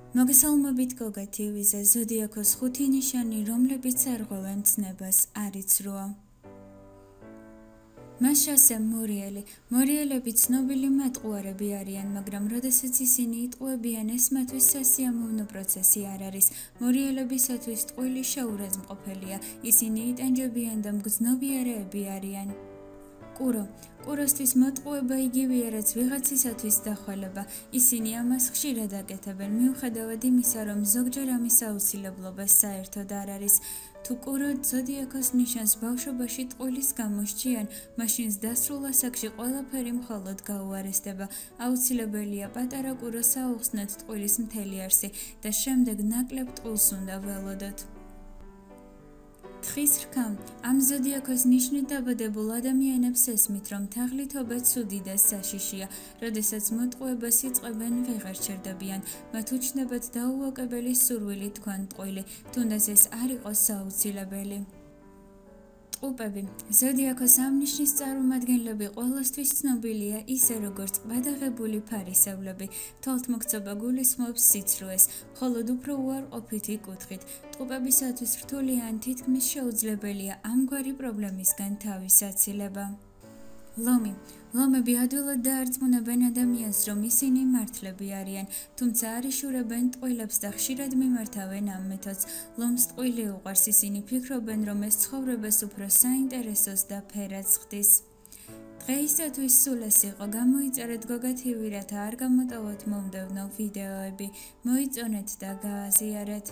მოგესალმებით გოგა TV-ზე ზოდიაქოს 5 ნიშანი, რომლებიც არღვევენ ცნებას, არიცრუა. მას შესემ მორიელები ცნობილი მატყუარები არიან, მაგრამ როდესაც ისინი იტყუებიან, ეს მათთვის სასიამოვნო პროცესი არ არის. მორიელებისათვის ტყვილი შეურაცხმყოფელია, ისინი იტანჯებიან და მგრძნობიარეები არიან. კუროსთვის მოტყუება იგივეა, რაც ვიღაცისათვის დახვალება. ისინი ამას ხშირად აკეთებენ, მიუხედავად იმისა, რომ ზოგჯერ ამის აუცილებლობა საერთოდ არ არის. თუ კურო ზოდიაქოს ნიშანს ბავშვობაში ტყუილის გამო სჭიან, მაშინ ზრდასრულ ასაკში ყველაფერი მხოლოდ გაუარესდება. აუცილებელია პატარა კუროს აუხსნათ ტყუილის მთელი არსი და შემდეგ ნაკლებ ტყუილს უნდა ველოდოთ. თხის რქა. ამ ზოდიაქოს ნიშნით დაბადებულ ადამიანებს ესმით, რომ თაღლითობა ცუდი და საშიშია. როდესაც მოტყუებას იწყებენ, ვეღარ ჩერდებიან. მათ უჩნდებათ დაუოკებელი სურვილი თქვან ტყუილი, თუნდაც ეს არ იყოს აუცილებელი. ტყუპები. ზოდიაქოს ამ ნიშნის წარმომადგენლები ყველასთვის ცნობილია ისე, როგორც ყბადაღებული ფარისევლები. თვალთმოქცობა გულისხმობს სიცრუეს, მხოლოდ უფრო უარყოფითი კუთხით. ტყუპებისათვის რთული ან თითქმის შეუძლებელია ამგვარი პრობლემისგან თავის აცილება. ლომები ადვილად დაარწმუნებენ ადამიანს, რომ ისინი მართლები არიან, თუმცა არ იშურებენ ტყუილებს და ხშირად მიმართავენ ამ მეთოდს. ლომს ტყუილი უყვარს, ისინი ფიქრობენ, რომ ეს ცხოვრებას უფრო საინტერესოს და ფერადს ხდის. დღეისათვის სულ ეს იყო. გამოიწერეთ გოგა TV, რათა არ გამოტოვოთ მომდევნო ვიდეოები. მოიწონეთ და გააზიარეთ.